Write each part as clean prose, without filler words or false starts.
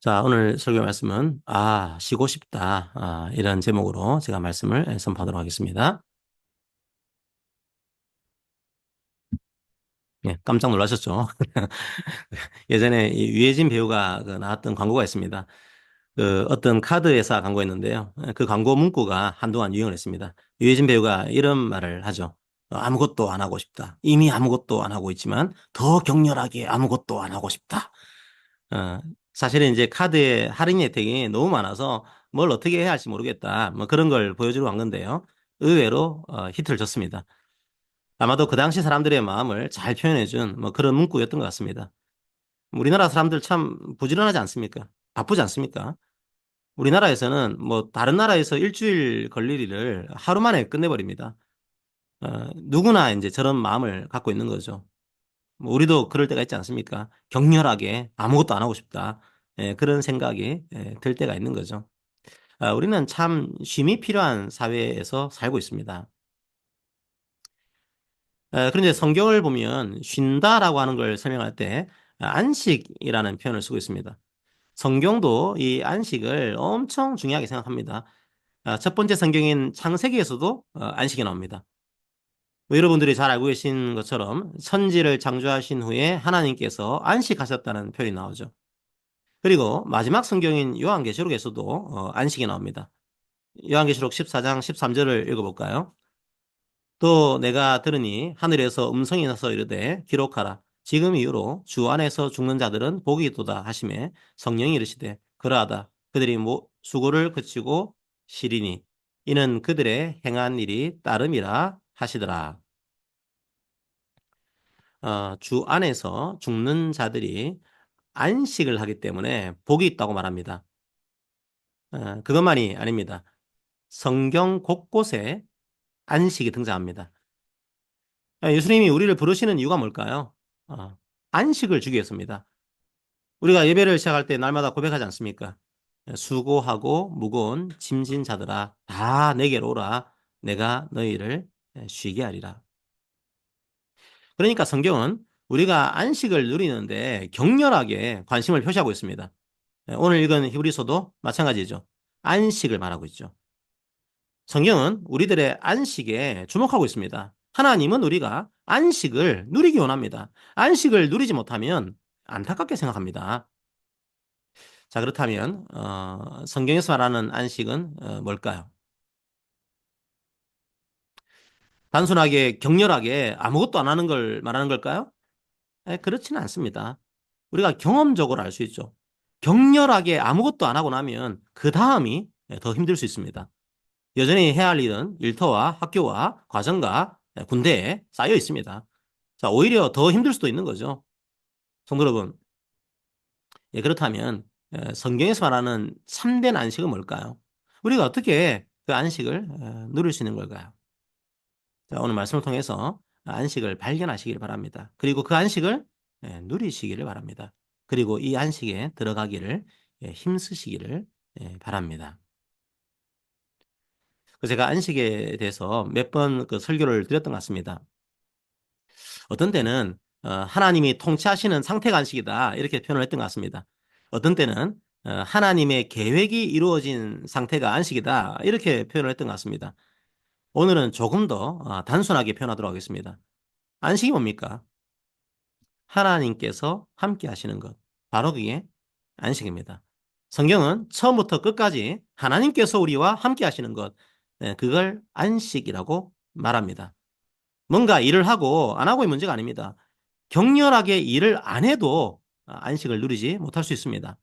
자, 오늘 설교 말씀은 쉬고 싶다. 이런 제목으로 제가 말씀을 선포하도록 하겠습니다. 예, 깜짝 놀라셨죠? 예전에 이 유해진 배우가 나왔던 광고가 있습니다. 어떤 카드 회사 광고였는데요. 그 광고 문구가 한동안 유행을 했습니다. 유해진 배우가 이런 말을 하죠. 아무것도 안 하고 싶다. 이미 아무것도 안 하고 있지만 더 격렬하게 아무것도 안 하고 싶다. 어, 사실은 이제 카드에 할인 혜택이 너무 많아서 뭘 어떻게 해야 할지 모르겠다. 뭐 그런 걸 보여주러 간 건데요. 의외로 히트를 쳤습니다. 아마도 그 당시 사람들의 마음을 잘 표현해준 뭐 그런 문구였던 것 같습니다. 우리나라 사람들 참 부지런하지 않습니까? 바쁘지 않습니까? 우리나라에서는 뭐 다른 나라에서 일주일 걸릴 일을 하루 만에 끝내버립니다. 누구나 이제 저런 마음을 갖고 있는 거죠. 뭐 우리도 그럴 때가 있지 않습니까? 격렬하게 아무것도 안 하고 싶다. 그런 생각이 들 때가 있는 거죠. 우리는 참 쉼이 필요한 사회에서 살고 있습니다. 그런데 성경을 보면 쉰다라고 하는 걸 설명할 때 안식이라는 표현을 쓰고 있습니다. 성경도 이 안식을 엄청 중요하게 생각합니다. 첫 번째 성경인 창세기에서도 안식이 나옵니다. 뭐 여러분들이 잘 알고 계신 것처럼 천지를 창조하신 후에 하나님께서 안식하셨다는 표현이 나오죠. 그리고 마지막 성경인 요한계시록에서도 안식이 나옵니다. 요한계시록 14장 13절을 읽어볼까요? 또 내가 들으니 하늘에서 음성이 나서 이르되 기록하라. 지금 이후로 주 안에서 죽는 자들은 복이 있도다 하시매 성령이 이르시되 그러하다. 그들이 수고를 그치고 쉬리니 이는 그들의 행한 일이 따름이라 하시더라. 주 안에서 죽는 자들이 안식을 하기 때문에 복이 있다고 말합니다. 그것만이 아닙니다. 성경 곳곳에 안식이 등장합니다. 예수님이 우리를 부르시는 이유가 뭘까요? 안식을 주기 위해서입니다. 우리가 예배를 시작할 때 날마다 고백하지 않습니까? 수고하고 무거운 짐진 자들아 다 내게로 오라. 내가 너희를 쉬게 하리라. 그러니까 성경은 우리가 안식을 누리는데 격렬하게 관심을 표시하고 있습니다. 오늘 읽은 히브리서도 마찬가지죠. 안식을 말하고 있죠. 성경은 우리들의 안식에 주목하고 있습니다. 하나님은 우리가 안식을 누리기 원합니다. 안식을 누리지 못하면 안타깝게 생각합니다. 자, 그렇다면 성경에서 말하는 안식은 뭘까요? 단순하게 격렬하게 아무것도 안 하는 걸 말하는 걸까요? 그렇지는 않습니다. 우리가 경험적으로 알 수 있죠. 격렬하게 아무것도 안 하고 나면 그 다음이 더 힘들 수 있습니다. 여전히 해야 할 일은 일터와 학교와 과정과 군대에 쌓여 있습니다. 자, 오히려 더 힘들 수도 있는 거죠. 성도 여러분, 그렇다면 성경에서 말하는 참된 안식은 뭘까요? 우리가 어떻게 그 안식을 누릴 수 있는 걸까요? 자, 오늘 말씀을 통해서 안식을 발견하시길 바랍니다. 그리고 그 안식을 누리시기를 바랍니다. 그리고 이 안식에 들어가기를 힘쓰시기를 바랍니다. 제가 안식에 대해서 몇 번 그 설교를 드렸던 것 같습니다. 어떤 때는 하나님이 통치하시는 상태가 안식이다 이렇게 표현을 했던 것 같습니다. 어떤 때는 하나님의 계획이 이루어진 상태가 안식이다 이렇게 표현을 했던 것 같습니다. 오늘은 조금 더 단순하게 표현하도록 하겠습니다. 안식이 뭡니까? 하나님께서 함께 하시는 것. 바로 그게 안식입니다. 성경은 처음부터 끝까지 하나님께서 우리와 함께 하시는 것, 그걸 안식이라고 말합니다. 뭔가 일을 하고 안 하고의 문제가 아닙니다. 격렬하게 일을 안 해도 안식을 누리지 못할 수 있습니다.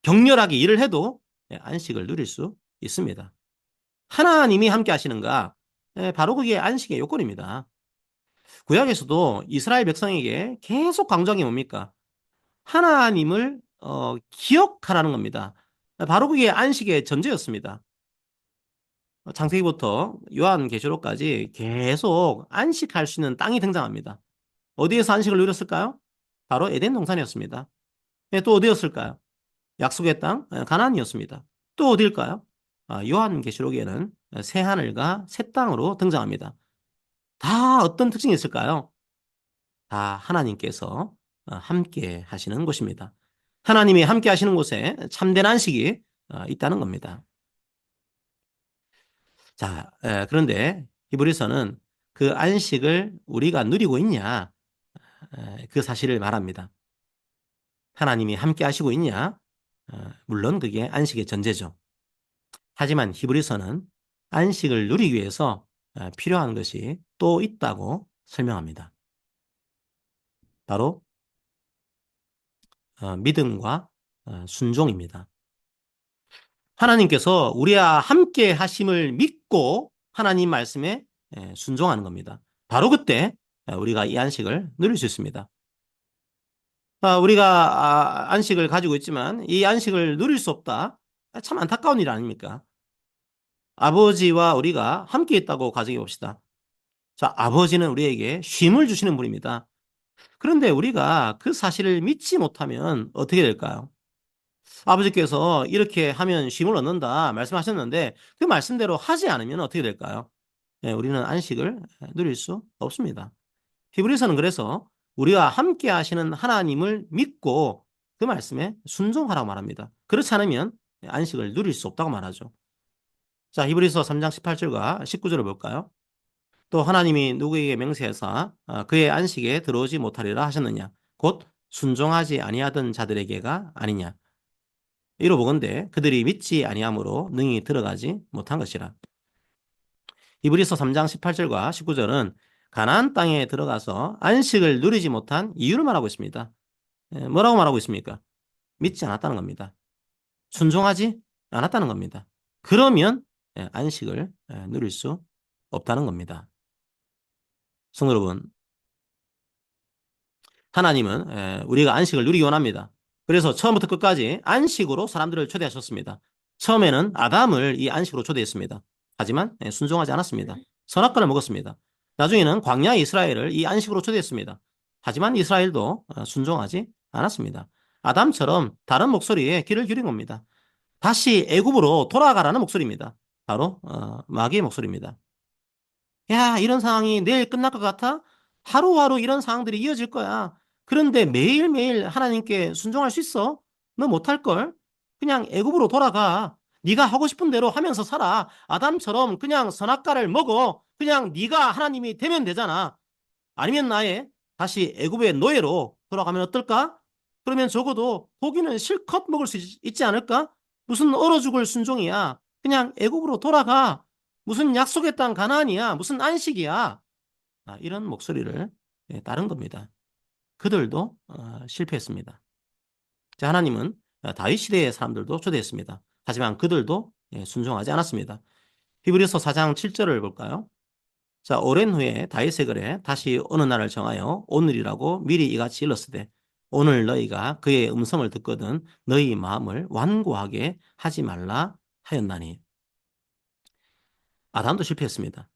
격렬하게 일을 해도 안식을 누릴 수 있습니다. 하나님이 함께 하시는가? 바로 그게 안식의 요건입니다. 구약에서도 이스라엘 백성에게 계속 강조한 게 뭡니까? 하나님을 기억하라는 겁니다. 바로 그게 안식의 전제였습니다. 창세기부터 요한계시록까지 계속 안식할 수 있는 땅이 등장합니다. 어디에서 안식을 누렸을까요? 바로 에덴 동산이었습니다. 또 어디였을까요? 약속의 땅 가나안이었습니다. 또 어디일까요? 요한계시록에는 새 하늘과 새 땅으로 등장합니다. 다 어떤 특징이 있을까요? 다 하나님께서 함께 하시는 곳입니다. 하나님이 함께 하시는 곳에 참된 안식이 있다는 겁니다. 자, 그런데 히브리서는 그 안식을 우리가 누리고 있냐, 그 사실을 말합니다. 하나님이 함께 하시고 있냐? 물론 그게 안식의 전제죠. 하지만 히브리서는 안식을 누리기 위해서 필요한 것이 또 있다고 설명합니다. 바로 믿음과 순종입니다. 하나님께서 우리와 함께 하심을 믿고 하나님 말씀에 순종하는 겁니다. 바로 그때 우리가 이 안식을 누릴 수 있습니다. 우리가 안식을 가지고 있지만 이 안식을 누릴 수 없다. 참 안타까운 일 아닙니까? 아버지와 우리가 함께 있다고 가정해 봅시다. 자, 아버지는 우리에게 쉼을 주시는 분입니다. 그런데 우리가 그 사실을 믿지 못하면 어떻게 될까요? 아버지께서 이렇게 하면 쉼을 얻는다 말씀하셨는데 그 말씀대로 하지 않으면 어떻게 될까요? 우리는 안식을 누릴 수 없습니다. 히브리서는 그래서 우리와 함께 하시는 하나님을 믿고 그 말씀에 순종하라고 말합니다. 그렇지 않으면 안식을 누릴 수 없다고 말하죠. 자, 히브리서 3장 18절과 19절을 볼까요? 또 하나님이 누구에게 맹세하사 그의 안식에 들어오지 못하리라 하셨느냐? 곧 순종하지 아니하던 자들에게가 아니냐? 이로 보건대 그들이 믿지 아니함으로 능히 들어가지 못한 것이라. 히브리서 3장 18절과 19절은 가나안 땅에 들어가서 안식을 누리지 못한 이유를 말하고 있습니다. 뭐라고 말하고 있습니까? 믿지 않았다는 겁니다. 순종하지 않았다는 겁니다. 그러면 안식을 누릴 수 없다는 겁니다. 성도 여러분, 하나님은 우리가 안식을 누리기 원합니다. 그래서 처음부터 끝까지 안식으로 사람들을 초대하셨습니다. 처음에는 아담을 이 안식으로 초대했습니다. 하지만 순종하지 않았습니다. 선악과를 먹었습니다. 나중에는 광야 이스라엘을 이 안식으로 초대했습니다. 하지만 이스라엘도 순종하지 않았습니다. 아담처럼 다른 목소리에 귀를 기울인 겁니다. 다시 애굽으로 돌아가라는 목소리입니다. 바로 마귀의 목소리입니다. 야, 이런 상황이 내일 끝날 것 같아? 하루하루 이런 상황들이 이어질 거야. 그런데 매일매일 하나님께 순종할 수 있어? 너 못할걸? 그냥 애굽으로 돌아가. 네가 하고 싶은 대로 하면서 살아. 아담처럼 그냥 선악과를 먹어. 그냥 네가 하나님이 되면 되잖아. 아니면 나의 다시 애굽의 노예로 돌아가면 어떨까? 그러면 적어도 고기는 실컷 먹을 수 있지 않을까? 무슨 얼어 죽을 순종이야. 그냥 애굽으로 돌아가. 무슨 약속의 땅 가나안이야. 무슨 안식이야. 이런 목소리를 따른 겁니다. 그들도 실패했습니다. 자, 하나님은 다윗 시대의 사람들도 초대했습니다. 하지만 그들도 순종하지 않았습니다. 히브리서 4장 7절을 볼까요? 자, 오랜 후에 다윗의 글에 다시 어느 날을 정하여 오늘이라고 미리 이같이 일렀으되 오늘 너희가 그의 음성을 듣거든 너희 마음을 완고하게 하지 말라 하였나니. 아담도 실패했습니다.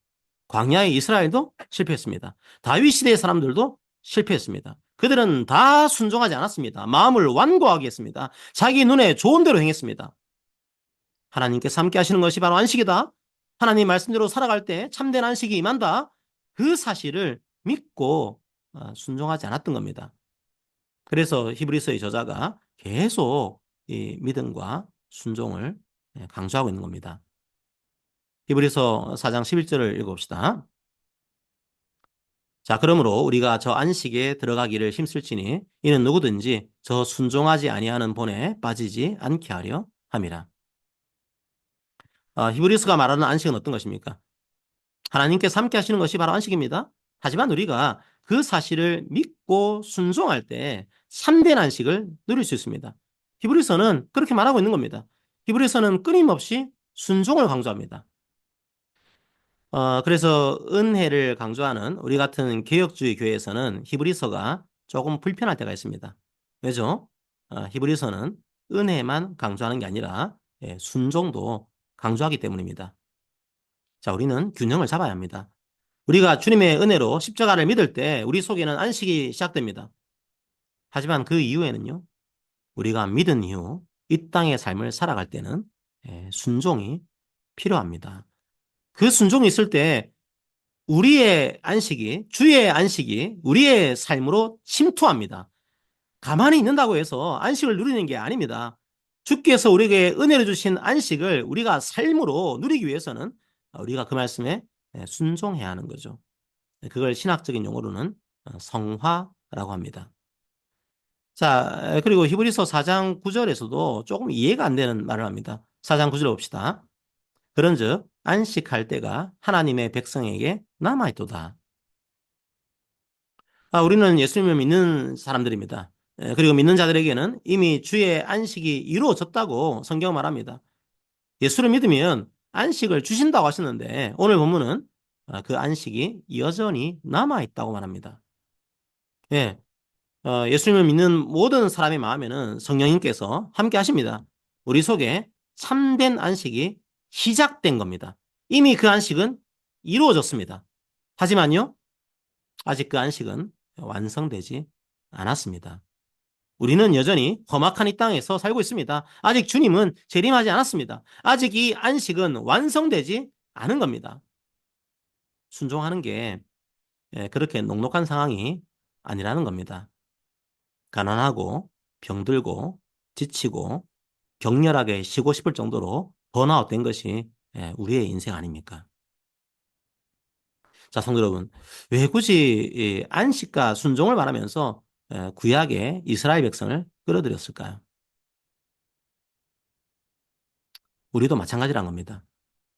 광야의 이스라엘도 실패했습니다. 다윗 시대의 사람들도 실패했습니다. 그들은 다 순종하지 않았습니다. 마음을 완고하게 했습니다. 자기 눈에 좋은 대로 행했습니다. 하나님께서 함께 하시는 것이 바로 안식이다. 하나님 말씀대로 살아갈 때 참된 안식이 임한다. 그 사실을 믿고 순종하지 않았던 겁니다. 그래서 히브리서의 저자가 계속 이 믿음과 순종을 강조하고 있는 겁니다. 히브리서 4장 11절을 읽어봅시다. 자, 그러므로 우리가 저 안식에 들어가기를 힘쓸지니 이는 누구든지 저 순종하지 아니하는 본에 빠지지 않게 하려 함이라. 히브리서가 말하는 안식은 어떤 것입니까? 하나님께서 함께 하시는 것이 바로 안식입니다. 하지만 우리가 그 사실을 믿고 순종할 때 참된 안식을 누릴 수 있습니다. 히브리서는 그렇게 말하고 있는 겁니다. 히브리서는 끊임없이 순종을 강조합니다. 그래서 은혜를 강조하는 우리 같은 개혁주의 교회에서는 히브리서가 조금 불편할 때가 있습니다. 왜죠? 히브리서는 은혜만 강조하는 게 아니라 순종도 강조하기 때문입니다. 자, 우리는 균형을 잡아야 합니다. 우리가 주님의 은혜로 십자가를 믿을 때 우리 속에는 안식이 시작됩니다. 하지만 그 이후에는요, 우리가 믿은 이후 이 땅의 삶을 살아갈 때는 순종이 필요합니다. 그 순종이 있을 때 우리의 안식이, 주의 안식이 우리의 삶으로 침투합니다. 가만히 있는다고 해서 안식을 누리는 게 아닙니다. 주께서 우리에게 은혜를 주신 안식을 우리가 삶으로 누리기 위해서는 우리가 그 말씀에 순종해야 하는 거죠. 그걸 신학적인 용어로는 성화라고 합니다. 자, 그리고 히브리서 4장 9절에서도 조금 이해가 안 되는 말을 합니다. 4장 9절 봅시다. 그런즉 안식할 때가 하나님의 백성에게 남아있도다. 우리는 예수님을 믿는 사람들입니다. 그리고 믿는 자들에게는 이미 주의 안식이 이루어졌다고 성경은 말합니다. 예수를 믿으면 안식을 주신다고 하셨는데 오늘 본문은 그 안식이 여전히 남아있다고 말합니다. 예, 예수님을 믿는 모든 사람의 마음에는 성령님께서 함께 하십니다. 우리 속에 참된 안식이 시작된 겁니다. 이미 그 안식은 이루어졌습니다. 하지만요, 아직 그 안식은 완성되지 않았습니다. 우리는 여전히 험악한 이 땅에서 살고 있습니다. 아직 주님은 재림하지 않았습니다. 아직 이 안식은 완성되지 않은 겁니다. 순종하는 게 그렇게 녹록한 상황이 아니라는 겁니다. 가난하고 병들고 지치고 격렬하게 쉬고 싶을 정도로 번아웃 된 것이 우리의 인생 아닙니까? 자, 성도 여러분, 왜 굳이 이 안식과 순종을 말하면서 구약의 이스라엘 백성을 끌어들였을까요? 우리도 마찬가지란 겁니다.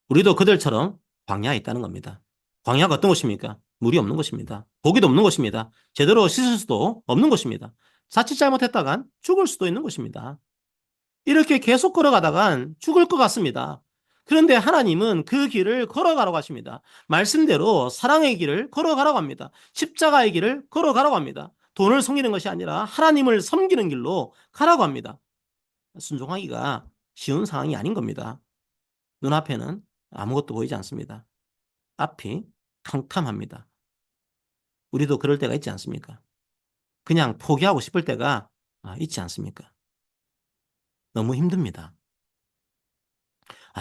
우리도 그들처럼 광야에 있다는 겁니다. 광야가 어떤 곳입니까? 물이 없는 곳입니다. 고기도 없는 곳입니다. 제대로 씻을 수도 없는 곳입니다. 자칫 잘못했다간 죽을 수도 있는 곳입니다. 이렇게 계속 걸어가다간 죽을 것 같습니다. 그런데 하나님은 그 길을 걸어가라고 하십니다. 말씀대로 사랑의 길을 걸어가라고 합니다. 십자가의 길을 걸어가라고 합니다. 돈을 섬기는 것이 아니라 하나님을 섬기는 길로 가라고 합니다. 순종하기가 쉬운 상황이 아닌 겁니다. 눈앞에는 아무것도 보이지 않습니다. 앞이 캄캄합니다. 우리도 그럴 때가 있지 않습니까? 그냥 포기하고 싶을 때가 있지 않습니까? 너무 힘듭니다.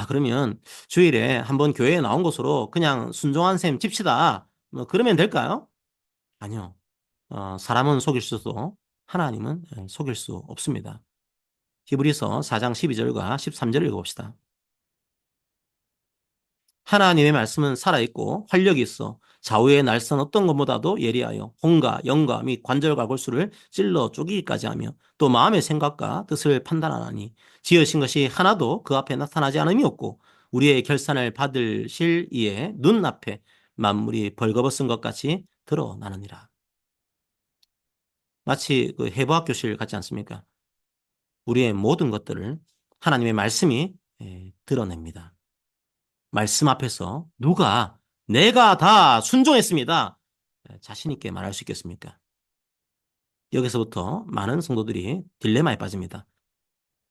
그러면 주일에 한번 교회에 나온 것으로 그냥 순종한 셈 칩시다. 뭐 그러면 될까요? 아니요. 사람은 속일 수도 하나님은 속일 수 없습니다. 히브리서 4장 12절과 13절을 읽어봅시다. 하나님의 말씀은 살아있고 활력이 있어 좌우의 날선 어떤 것보다도 예리하여 혼과 영과 및 관절과 골수를 찔러 쪼개기까지 하며 또 마음의 생각과 뜻을 판단하나니 지으신 것이 하나도 그 앞에 나타나지 않음이 없고 우리의 결산을 받으실 이에 눈앞에 만물이 벌거벗은 것 같이 드러나느니라. 마치 그 해부학 교실 같지 않습니까? 우리의 모든 것들을 하나님의 말씀이 드러냅니다. 말씀 앞에서 누가 내가 다 순종했습니다. 자신 있게 말할 수 있겠습니까? 여기서부터 많은 성도들이 딜레마에 빠집니다.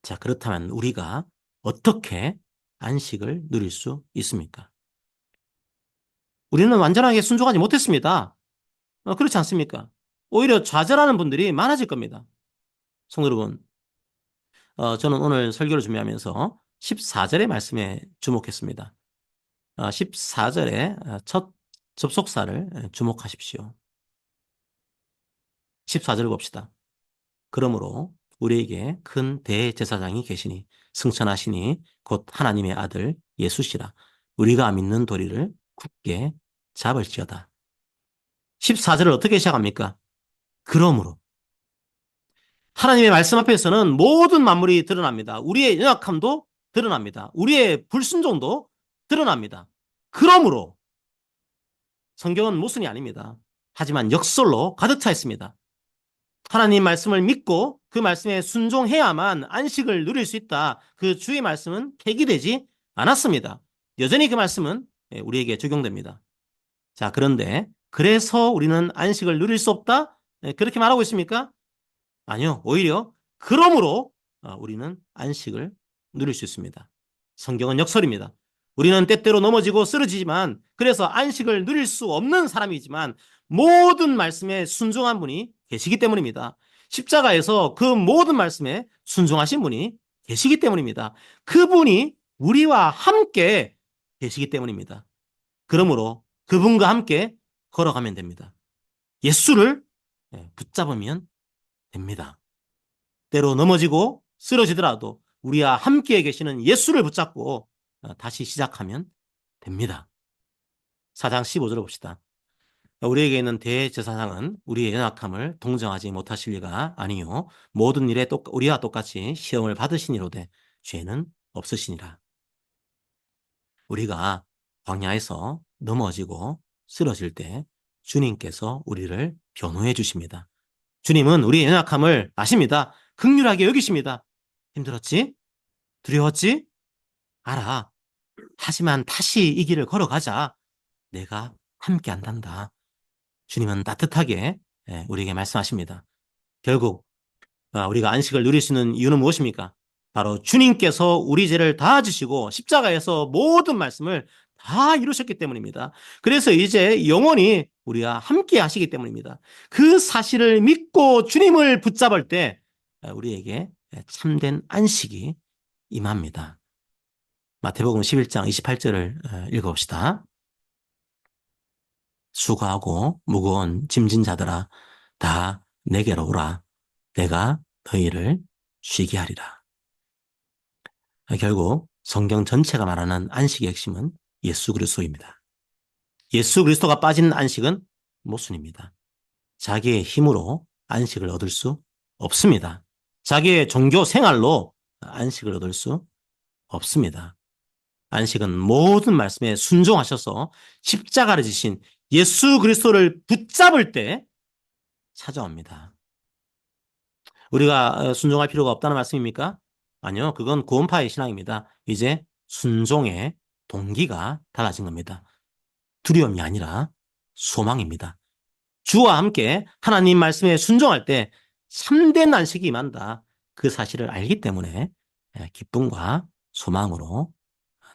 자, 그렇다면 우리가 어떻게 안식을 누릴 수 있습니까? 우리는 완전하게 순종하지 못했습니다. 그렇지 않습니까? 오히려 좌절하는 분들이 많아질 겁니다. 성도 여러분, 저는 오늘 설교를 준비하면서 14절의 말씀에 주목했습니다. 14절의 첫 접속사를 주목하십시오. 14절 봅시다. 그러므로 우리에게 큰 대제사장이 계시니 승천하시니 곧 하나님의 아들 예수시라. 우리가 믿는 도리를 굳게 잡을지어다. 14절을 어떻게 시작합니까? 그러므로. 하나님의 말씀 앞에서는 모든 만물이 드러납니다. 우리의 연약함도 드러납니다. 우리의 불순종도 드러납니다. 그러므로 성경은 모순이 아닙니다. 하지만 역설로 가득 차 있습니다. 하나님 말씀을 믿고 그 말씀에 순종해야만 안식을 누릴 수 있다. 그 주의 말씀은 폐기되지 않았습니다. 여전히 그 말씀은 우리에게 적용됩니다. 자, 그런데 그래서 우리는 안식을 누릴 수 없다? 그렇게 말하고 있습니까? 아니요. 오히려 그러므로 우리는 안식을 누릴 수 있습니다. 성경은 역설입니다. 우리는 때때로 넘어지고 쓰러지지만 그래서 안식을 누릴 수 없는 사람이지만 모든 말씀에 순종한 분이 계시기 때문입니다. 십자가에서 그 모든 말씀에 순종하신 분이 계시기 때문입니다. 그분이 우리와 함께 계시기 때문입니다. 그러므로 그분과 함께 걸어가면 됩니다. 예수를 붙잡으면 됩니다. 때로 넘어지고 쓰러지더라도 우리와 함께 계시는 예수를 붙잡고 다시 시작하면 됩니다. 4장 15절을 봅시다. 우리에게 있는 대제사장은 우리의 연약함을 동정하지 못하실 리가 아니요 모든 일에 우리와 똑같이 시험을 받으시니로되 죄는 없으시니라. 우리가 광야에서 넘어지고 쓰러질 때 주님께서 우리를 변호해 주십니다. 주님은 우리의 연약함을 아십니다. 긍휼하게 여기십니다. 힘들었지? 두려웠지? 알아. 하지만 다시 이 길을 걸어가자. 내가 함께 한단다. 주님은 따뜻하게 우리에게 말씀하십니다. 결국 우리가 안식을 누릴 수 있는 이유는 무엇입니까? 바로 주님께서 우리 죄를 다 지시고 십자가에서 모든 말씀을 다 이루셨기 때문입니다. 그래서 이제 영원히 우리와 함께 하시기 때문입니다. 그 사실을 믿고 주님을 붙잡을 때 우리에게 참된 안식이 임합니다. 마태복음 11장 28절을 읽어봅시다. 수고하고 무거운 짐진 자들아 다 내게로 오라. 내가 너희를 쉬게 하리라. 결국 성경 전체가 말하는 안식의 핵심은 예수 그리스도입니다. 예수 그리스도가 빠진 안식은 모순입니다. 자기의 힘으로 안식을 얻을 수 없습니다. 자기의 종교 생활로 안식을 얻을 수 없습니다. 안식은 모든 말씀에 순종하셔서 십자가를 지신 예수 그리스도를 붙잡을 때 찾아옵니다. 우리가 순종할 필요가 없다는 말씀입니까? 아니요. 그건 구원파의 신앙입니다. 이제 순종의 동기가 달라진 겁니다. 두려움이 아니라 소망입니다. 주와 함께 하나님 말씀에 순종할 때 참된 안식이 임한다. 그 사실을 알기 때문에 기쁨과 소망으로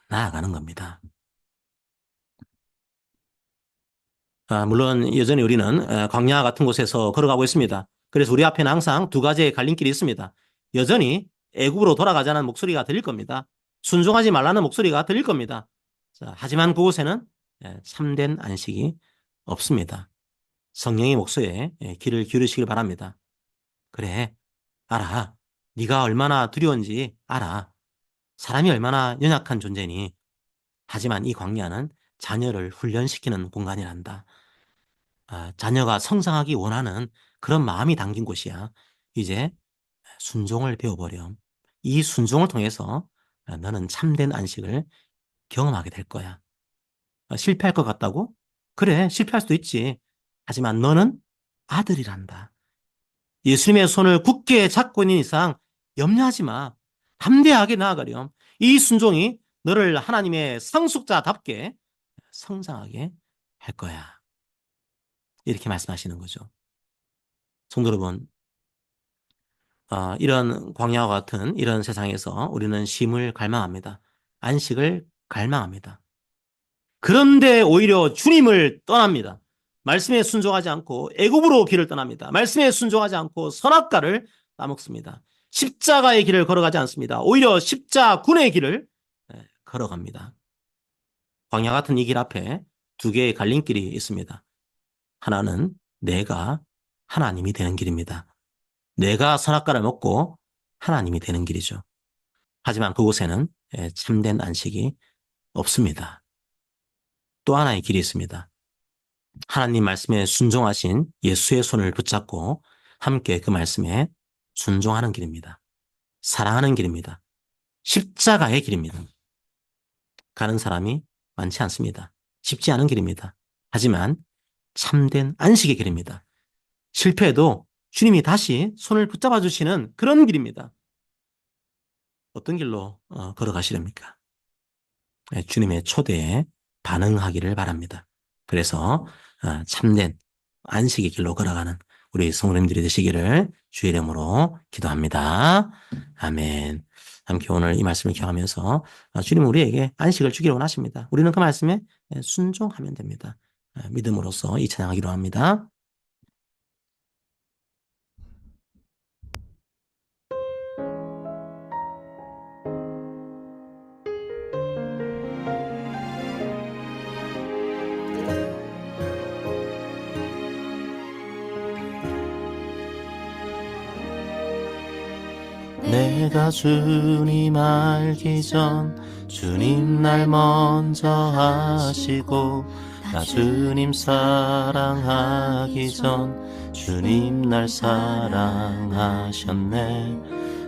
나아가는 겁니다. 물론 여전히 우리는 광야 같은 곳에서 걸어가고 있습니다. 그래서 우리 앞에는 항상 두 가지의 갈림길이 있습니다. 여전히 애굽으로 돌아가자는 목소리가 들릴 겁니다. 순종하지 말라는 목소리가 들릴 겁니다. 하지만 그곳에는 참된 안식이 없습니다. 성령의 목소리에 귀를 기울이시길 바랍니다. 그래, 알아. 네가 얼마나 두려운지 알아. 사람이 얼마나 연약한 존재니. 하지만 이 광야는 자녀를 훈련시키는 공간이란다. 자녀가 성장하기 원하는 그런 마음이 담긴 곳이야. 이제 순종을 배워버렴. 이 순종을 통해서 너는 참된 안식을 경험하게 될 거야. 실패할 것 같다고? 그래, 실패할 수도 있지. 하지만 너는 아들이란다. 예수님의 손을 굳게 잡고 있는 이상 염려하지 마. 담대하게 나아가렴. 이 순종이 너를 하나님의 상속자답게 성장하게 할 거야. 이렇게 말씀하시는 거죠. 성도 여러분, 이런 광야와 같은 이런 세상에서 우리는 쉼을 갈망합니다. 안식을 갈망합니다. 그런데 오히려 주님을 떠납니다. 말씀에 순종하지 않고 애굽으로 길을 떠납니다. 말씀에 순종하지 않고 선악과를 따먹습니다. 십자가의 길을 걸어가지 않습니다. 오히려 십자군의 길을 걸어갑니다. 광야 같은 이 길 앞에 두 개의 갈림길이 있습니다. 하나는 내가 하나님이 되는 길입니다. 내가 선악과를 먹고 하나님이 되는 길이죠. 하지만 그곳에는 참된 안식이 없습니다. 또 하나의 길이 있습니다. 하나님 말씀에 순종하신 예수의 손을 붙잡고 함께 그 말씀에 순종하는 길입니다. 사랑하는 길입니다. 십자가의 길입니다. 가는 사람이 많지 않습니다. 쉽지 않은 길입니다. 하지만 참된 안식의 길입니다. 실패해도 주님이 다시 손을 붙잡아 주시는 그런 길입니다. 어떤 길로 걸어가시렵니까? 주님의 초대에 반응하기를 바랍니다. 그래서 참된 안식의 길로 걸어가는 우리 성도님들이 되시기를 주의 이름으로 기도합니다. 아멘. 함께 오늘 이 말씀을 기억하면서 주님은 우리에게 안식을 주기를 원하십니다. 우리는 그 말씀에 순종하면 됩니다. 믿음으로써 이 찬양하기로 합니다. 내가 주님 알기 전 주님 날 먼저 아시고 나 주님 사랑하기 전 주님 날 사랑하셨네.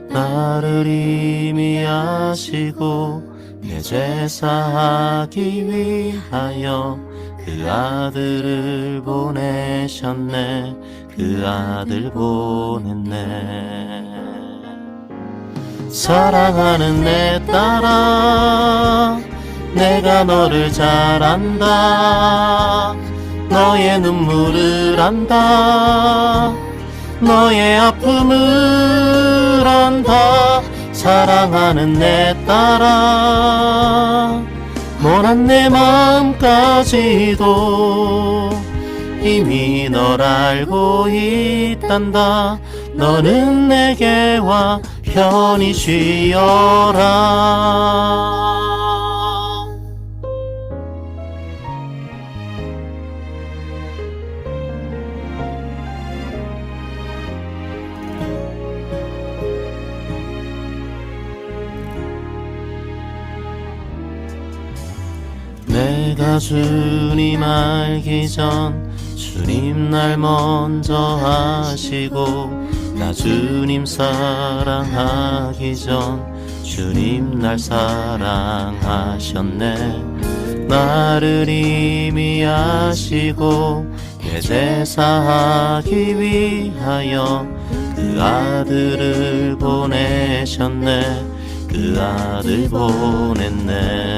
나를 이미 아시고 내 제사하기 위하여 그 아들을 보내셨네. 그 아들 보냈네. 사랑하는 내 딸아, 내가 너를 잘 안다. 너의 눈물을 안다. 너의 아픔을 안다. 사랑하는 내 딸아, 모난 내 마음까지도 이미 널 알고 있단다. 너는 내게 와 편히 쉬어라. 내가 주님 알기 전 주님 날 먼저 아시고 나 주님 사랑하기 전 주님 날 사랑하셨네. 나를 이미 아시고 내 제사하기 위하여 그 아들을 보내셨네. 그 아들 보냈네.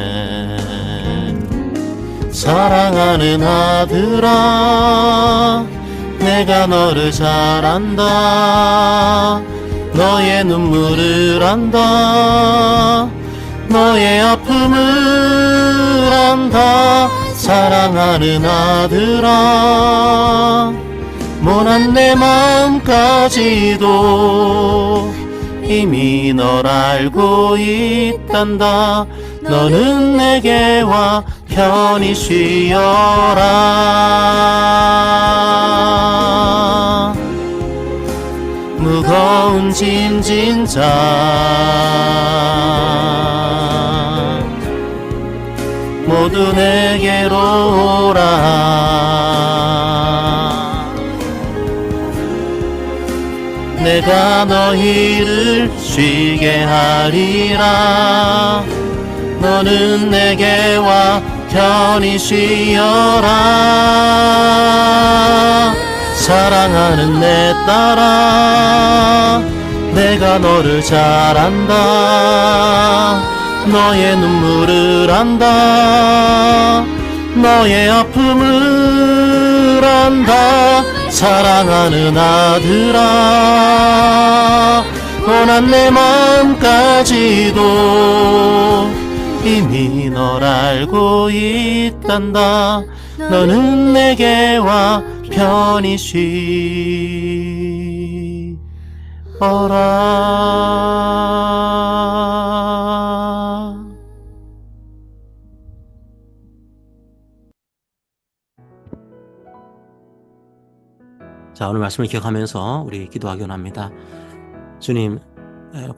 사랑하는 아들아, 내가 너를 잘 안다. 너의 눈물을 안다. 너의 아픔을 안다. 사랑하는 아들아, 모난 내 마음까지도 이미 널 알고 있단다. 너는 내게 와 편히 쉬어라. 무거운 짐진 자 모두 내게로 오라. 내가 너희를 쉬게 하리라. 너는 내게 와 편히 쉬어라. 사랑하는 내 딸아, 내가 너를 잘 안다. 너의 눈물을 안다. 너의 아픔을 안다. 사랑하는 아들아, 원한 내 마음까지도 이미 널 알고 있단다. 너는 내게 와 편히 쉬어라. 자, 오늘 말씀을 기억하면서 우리 기도하기 원합니다. 주님,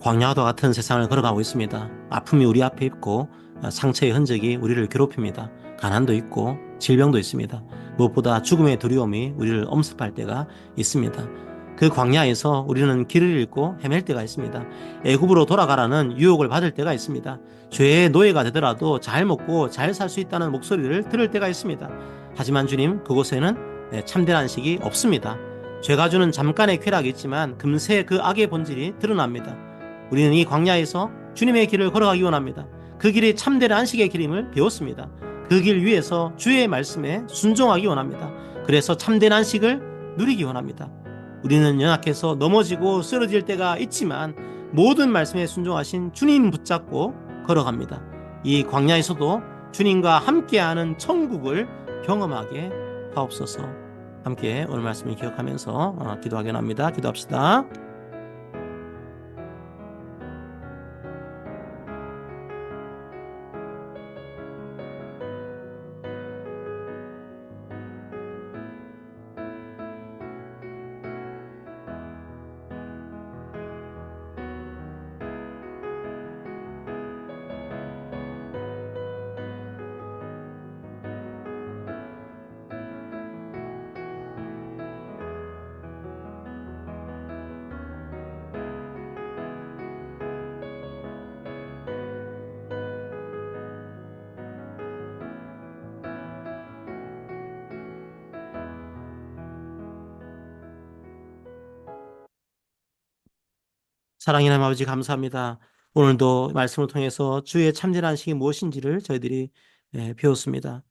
광야와 같은 세상을 걸어가고 있습니다. 아픔이 우리 앞에 있고 상처의 흔적이 우리를 괴롭힙니다. 가난도 있고 질병도 있습니다. 무엇보다 죽음의 두려움이 우리를 엄습할 때가 있습니다. 그 광야에서 우리는 길을 잃고 헤맬 때가 있습니다. 애굽으로 돌아가라는 유혹을 받을 때가 있습니다. 죄의 노예가 되더라도 잘 먹고 잘 살 수 있다는 목소리를 들을 때가 있습니다. 하지만 주님, 그곳에는 참된 안식이 없습니다. 죄가 주는 잠깐의 쾌락이 있지만 금세 그 악의 본질이 드러납니다. 우리는 이 광야에서 주님의 길을 걸어가기 원합니다. 그 길이 참된 안식의 길임을 배웠습니다. 그 길 위에서 주의 말씀에 순종하기 원합니다. 그래서 참된 안식을 누리기 원합니다. 우리는 연약해서 넘어지고 쓰러질 때가 있지만 모든 말씀에 순종하신 주님 붙잡고 걸어갑니다. 이 광야에서도 주님과 함께하는 천국을 경험하게 하옵소서. 함께 오늘 말씀을 기억하면서 기도하기 원합니다. 기도합시다. 사랑의 하나님 아버지 감사합니다. 오늘도 말씀을 통해서 주의 참된 안식이 무엇인지를 저희들이 배웠습니다.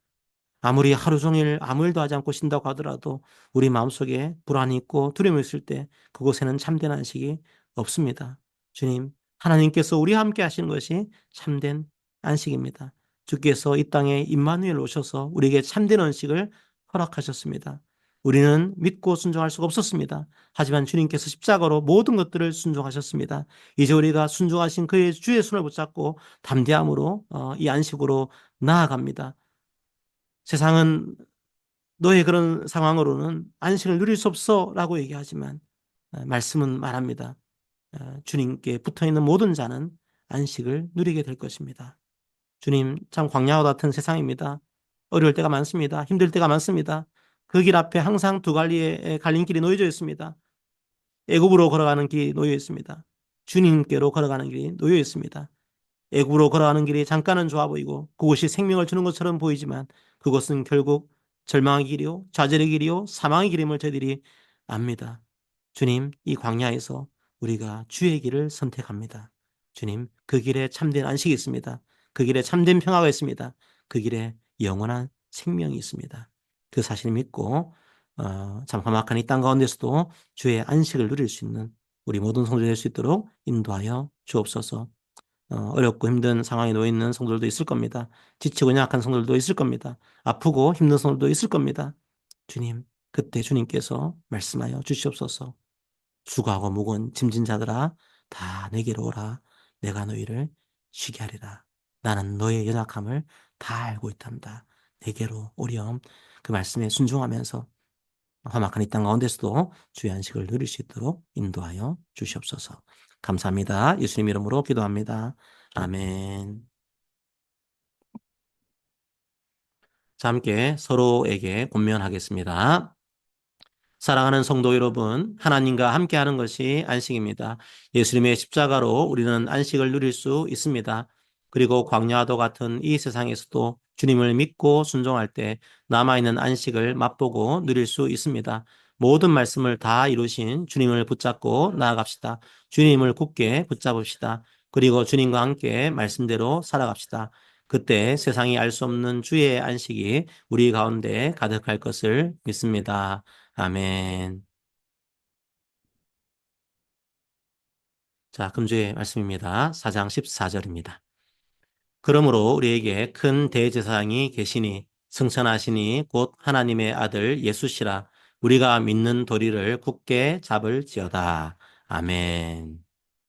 아무리 하루 종일 아무 일도 하지 않고 쉰다고 하더라도 우리 마음속에 불안이 있고 두려움이 있을 때 그곳에는 참된 안식이 없습니다. 주님, 하나님께서 우리와 함께 하시는 것이 참된 안식입니다. 주께서 이 땅에 임마누엘 오셔서 우리에게 참된 안식을 허락하셨습니다. 우리는 믿고 순종할 수가 없었습니다. 하지만 주님께서 십자가로 모든 것들을 순종하셨습니다. 이제 우리가 순종하신 그의 주의 손을 붙잡고 담대함으로 이 안식으로 나아갑니다. 세상은 너의 그런 상황으로는 안식을 누릴 수 없어라고 얘기하지만 말씀은 말합니다. 주님께 붙어있는 모든 자는 안식을 누리게 될 것입니다. 주님, 참 광야와 같은 세상입니다. 어려울 때가 많습니다. 힘들 때가 많습니다. 그 길 앞에 항상 두 갈래의 갈림길이 놓여져 있습니다. 애굽으로 걸어가는 길이 놓여 있습니다. 주님께로 걸어가는 길이 놓여 있습니다. 애굽으로 걸어가는 길이 잠깐은 좋아 보이고 그곳이 생명을 주는 것처럼 보이지만 그것은 결국 절망의 길이요, 좌절의 길이요, 사망의 길임을 저희들이 압니다. 주님, 이 광야에서 우리가 주의 길을 선택합니다. 주님, 그 길에 참된 안식이 있습니다. 그 길에 참된 평화가 있습니다. 그 길에 영원한 생명이 있습니다. 그 사실을 믿고 참 험악한 이 땅 가운데서도 주의 안식을 누릴 수 있는 우리 모든 성도들 될 수 있도록 인도하여 주옵소서. 어렵고 힘든 상황에 놓여 있는 성도들도 있을 겁니다. 지치고 약한 성도들도 있을 겁니다. 아프고 힘든 성도들도 있을 겁니다. 주님, 그때 주님께서 말씀하여 주시옵소서. 수고하고 무거운 짐진 자들아 다 내게로 오라. 내가 너희를 쉬게 하리라. 나는 너의 연약함을 다 알고 있단다. 내게로 오렴. 그 말씀에 순종하면서 험악한 이 땅 가운데서도 주의 안식을 누릴 수 있도록 인도하여 주시옵소서. 감사합니다. 예수님 이름으로 기도합니다. 아멘. 자, 함께 서로에게 권면하겠습니다. 사랑하는 성도 여러분, 하나님과 함께하는 것이 안식입니다. 예수님의 십자가로 우리는 안식을 누릴 수 있습니다. 그리고 광야도 같은 이 세상에서도 주님을 믿고 순종할 때 남아있는 안식을 맛보고 누릴 수 있습니다. 모든 말씀을 다 이루신 주님을 붙잡고 나아갑시다. 주님을 굳게 붙잡읍시다. 그리고 주님과 함께 말씀대로 살아갑시다. 그때 세상이 알 수 없는 주의 안식이 우리 가운데 가득할 것을 믿습니다. 아멘. 자, 금주의 말씀입니다. 4장 14절입니다. 그러므로 우리에게 큰 대제사장이 계시니 승천하시니 곧 하나님의 아들 예수시라. 우리가 믿는 도리를 굳게 잡을지어다. 아멘.